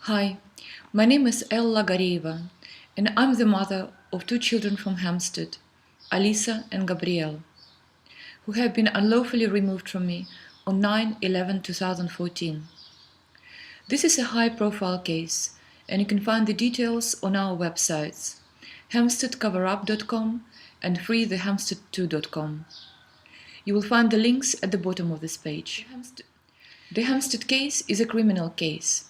Hi, my name is Ella Gareva, and I'm the mother of two children from Hampstead, Alisa and Gabrielle, who have been unlawfully removed from me on 9/11/2014. This is a high-profile case, and you can find the details on our websites, hampsteadcoverup.com and freethehampstead2.com. You will find the links at the bottom of this page. The Hampstead case is a criminal case,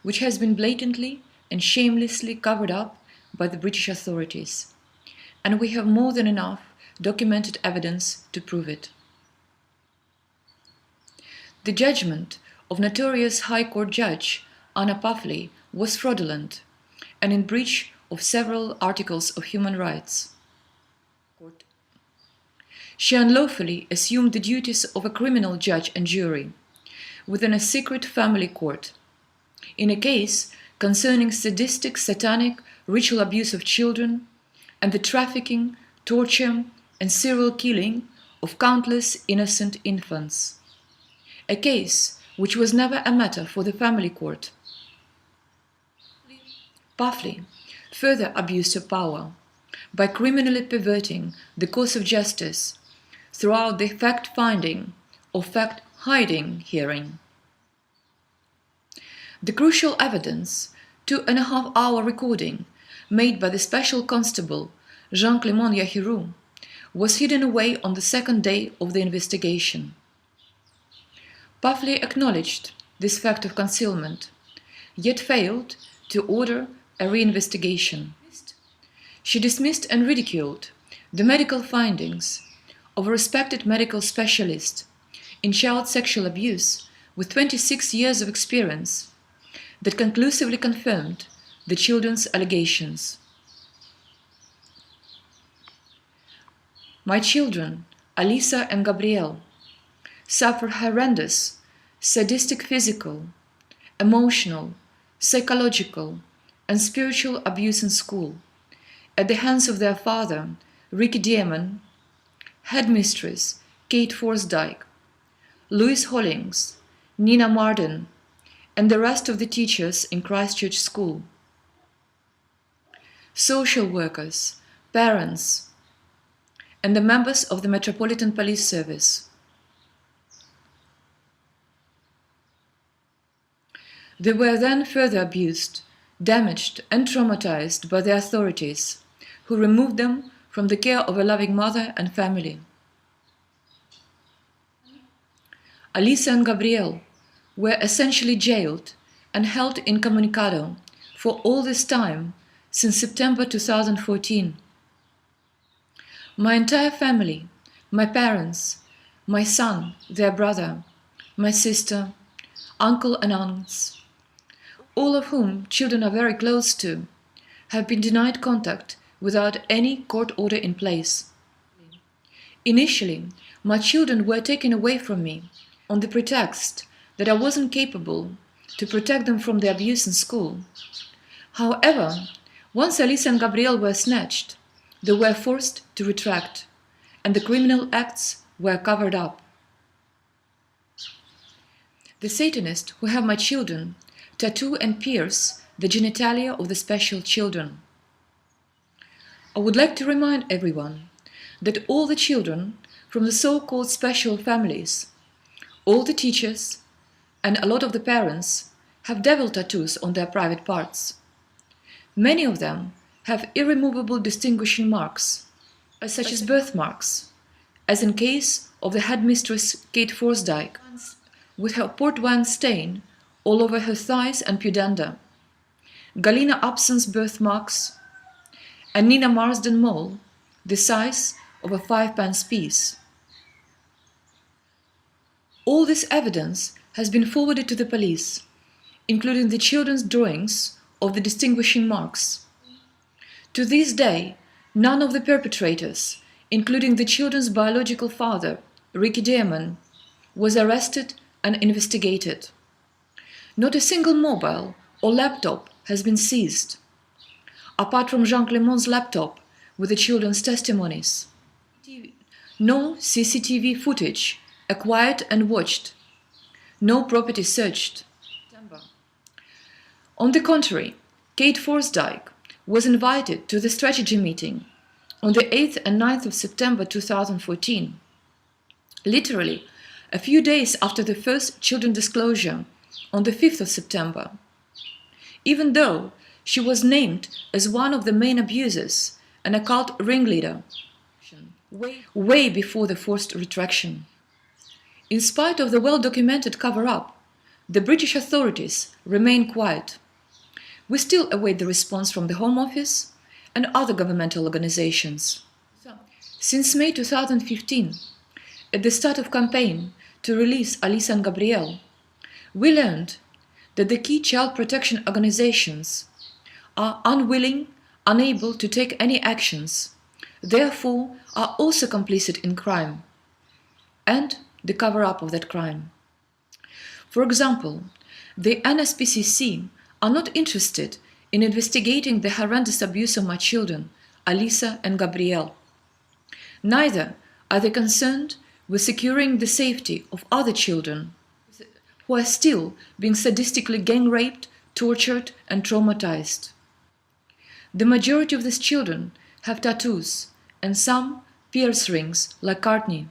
which has been blatantly and shamelessly covered up by the British authorities, and we have more than enough documented evidence to prove it. The judgment of notorious High Court Judge Anna Puffley was fraudulent and in breach of several articles of human rights. She unlawfully assumed the duties of a criminal judge and jury within a secret family court in a case concerning sadistic, satanic, ritual abuse of children and the trafficking, torture, and serial killing of countless innocent infants. A case which was never a matter for the family court. Puffley further abused her power by criminally perverting the course of justice throughout the fact-finding or fact-hiding hearing. The crucial evidence, 2.5-hour recording made by the Special Constable Jean-Clément Yahirou, was hidden away on the second day of the investigation. Puffley acknowledged this fact of concealment, yet failed to order a reinvestigation. She dismissed and ridiculed the medical findings of a respected medical specialist in child sexual abuse with 26 years of experience that conclusively confirmed the children's allegations. My children, Alisa and Gabrielle, suffer horrendous, sadistic physical, emotional, psychological, and spiritual abuse in school at the hands of their father, Ricky Diamond, headmistress Kate Forsdyke, Louise Hollings, Nina Marden, and the rest of the teachers in Christchurch School. Social workers, parents, and the members of the Metropolitan Police Service. They were then further abused, damaged, and traumatized by the authorities, who removed them from the care of a loving mother and family. Alisa and Gabrielle were essentially jailed and held incommunicado for all this time since September 2014. My entire family, my parents, my son, their brother, my sister, uncle and aunts, all of whom children are very close to, have been denied contact without any court order in place. Initially, my children were taken away from me on the pretext that I wasn't capable to protect them from the abuse in school. However, once Alisa and Gabrielle were snatched, they were forced to retract, and the criminal acts were covered up. The Satanists who have my children tattoo and pierce the genitalia of the special children. I would like to remind everyone that all the children from the so-called special families, all the teachers, and a lot of the parents have devil tattoos on their private parts. Many of them have irremovable distinguishing marks, such as birthmarks, as in case of the headmistress Kate Forsdyke, with her port wine stain all over her thighs and pudenda, Galina Upson's birthmarks, and Nina Marsden mole, the size of a 5-pence piece. All this evidence has been forwarded to the police, including the children's drawings of the distinguishing marks. To this day, none of the perpetrators, including the children's biological father, Ricky Diamond, was arrested and investigated. Not a single mobile or laptop has been seized, apart from Jean-Clément's laptop with the children's testimonies. No CCTV footage acquired and watched. No property searched. On the contrary, Kate Forsdyke was invited to the strategy meeting on the 8th and 9th of September 2014, literally a few days after the first children disclosure on the 5th of September, even though she was named as one of the main abusers and a cult ringleader way before the forced retraction. In spite of the well-documented cover-up, the British authorities remain quiet. We still await the response from the Home Office and other governmental organizations. Since May 2015, at the start of campaign to release Alisa and Gabrielle, we learned that the key child protection organizations are unwilling, unable to take any actions, therefore are also complicit in crime and the cover-up of that crime. For example, the NSPCC are not interested in investigating the horrendous abuse of my children, Alisa and Gabrielle. Neither are they concerned with securing the safety of other children who are still being sadistically gang-raped, tortured and traumatized. The majority of these children have tattoos and some pierce rings like Courtney.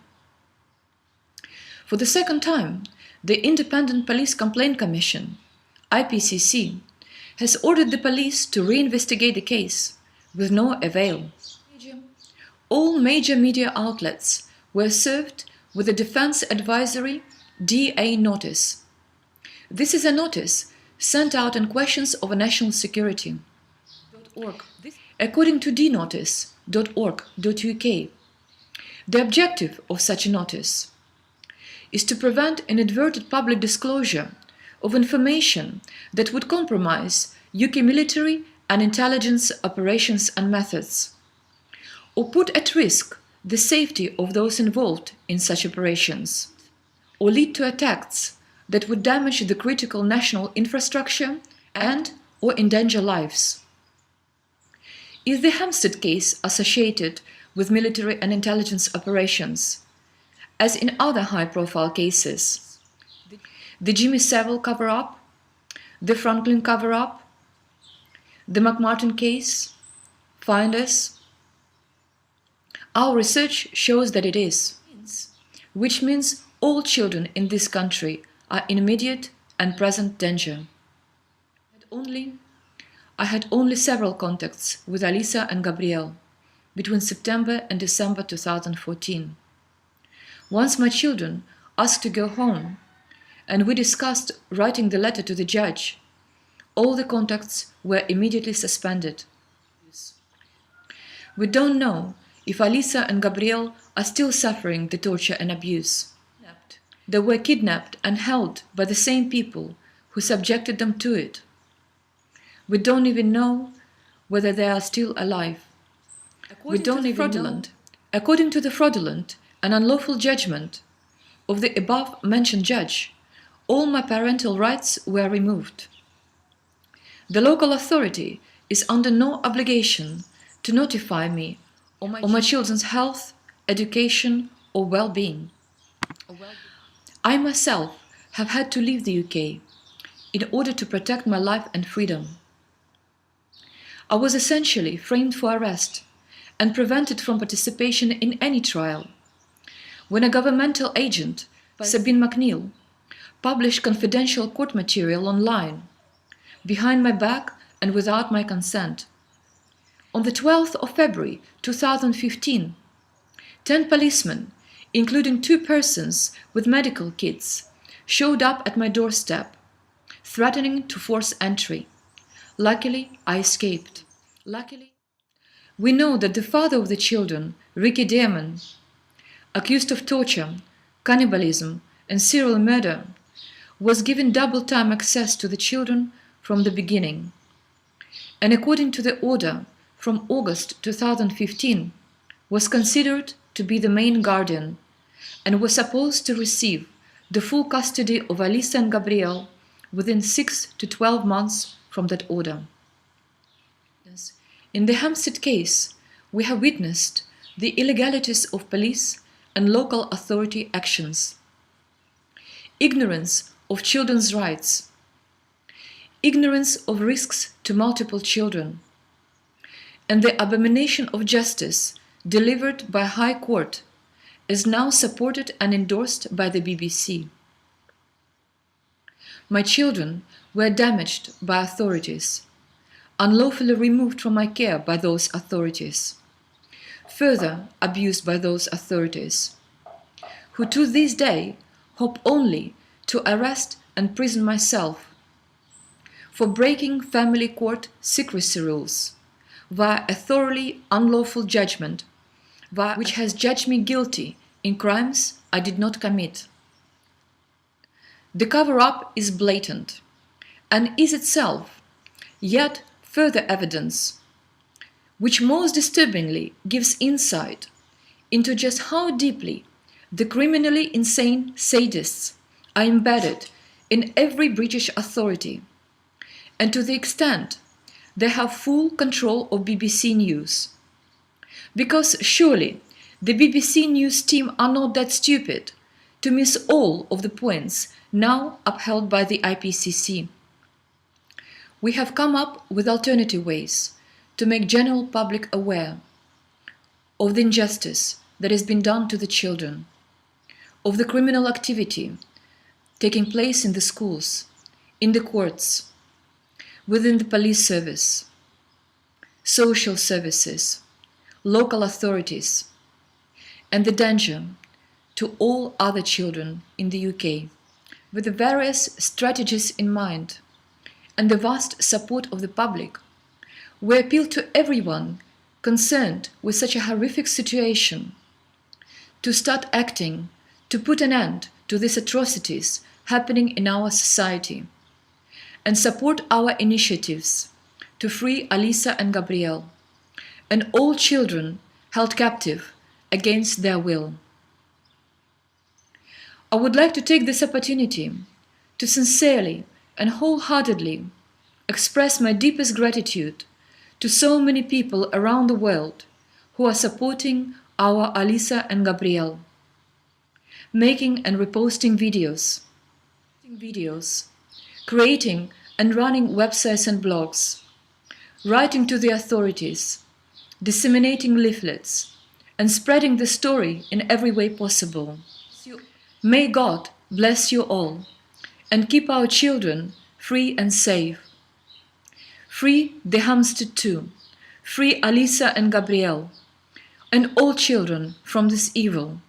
For the second time, the Independent Police Complaint Commission, IPCC, has ordered the police to reinvestigate the case, with no avail. All major media outlets were served with a Defense Advisory DA notice. This is a notice sent out on questions of national security. According to dnotice.org.uk, the objective of such a notice is to prevent inadvertent public disclosure of information that would compromise UK military and intelligence operations and methods, or put at risk the safety of those involved in such operations, or lead to attacks that would damage the critical national infrastructure and or endanger lives. Is the Hampstead case associated with military and intelligence operations, as in other high-profile cases? The Jimmy Savile cover-up, the Franklin cover-up, the McMartin case, Finders? Our research shows that it is, which means all children in this country are in immediate and present danger. I had only several contacts with Alisa and Gabrielle between September and December 2014. Once my children asked to go home, and we discussed writing the letter to the judge, all the contacts were immediately suspended. We don't know if Alisa and Gabrielle are still suffering the torture and abuse. They were kidnapped and held by the same people who subjected them to it. We don't even know whether they are still alive. According to the fraudulent and unlawful judgment of the above-mentioned judge, all my parental rights were removed. The local authority is under no obligation to notify me of my children's health, education or well-being. I myself have had to leave the UK in order to protect my life and freedom. I was essentially framed for arrest and prevented from participation in any trial when a governmental agent, Sabine McNeill, published confidential court material online, behind my back and without my consent. On the 12th of February 2015, 10 policemen, including 2 persons with medical kits, showed up at my doorstep, threatening to force entry. Luckily, I escaped. We know that the father of the children, Ricky Dearman, accused of torture, cannibalism and serial murder, was given double-time access to the children from the beginning, and according to the order from August 2015, was considered to be the main guardian and was supposed to receive the full custody of Alisa and Gabrielle within 6 to 12 months from that order. In the Hampstead case, we have witnessed the illegalities of police and local authority actions, ignorance of children's rights, ignorance of risks to multiple children, and the abomination of justice delivered by High Court is now supported and endorsed by the BBC. My children were damaged by authorities, unlawfully removed from my care by those authorities, further abused by those authorities, who to this day hope only to arrest and prison myself for breaking family court secrecy rules via a thoroughly unlawful judgment which has judged me guilty in crimes I did not commit. The cover-up is blatant and is itself yet further evidence, which most disturbingly gives insight into just how deeply the criminally insane sadists are embedded in every British authority, and to the extent they have full control of BBC News. Because surely the BBC News team are not that stupid to miss all of the points now upheld by the IPCC. We have come up with alternative ways to make general public aware of the injustice that has been done to the children, of the criminal activity taking place in the schools, in the courts, within the police service, social services, local authorities, and the danger to all other children in the UK. With the various strategies in mind and the vast support of the public, we appeal to everyone concerned with such a horrific situation to start acting to put an end to these atrocities happening in our society and support our initiatives to free Alisa and Gabrielle and all children held captive against their will. I would like to take this opportunity to sincerely and wholeheartedly express my deepest gratitude to so many people around the world who are supporting our Alisa and Gabrielle, making and reposting videos, creating and running websites and blogs, writing to the authorities, disseminating leaflets, and spreading the story in every way possible. May God bless you all and keep our children free and safe. Free the Hampstead too, free Alisa and Gabrielle, and all children from this evil.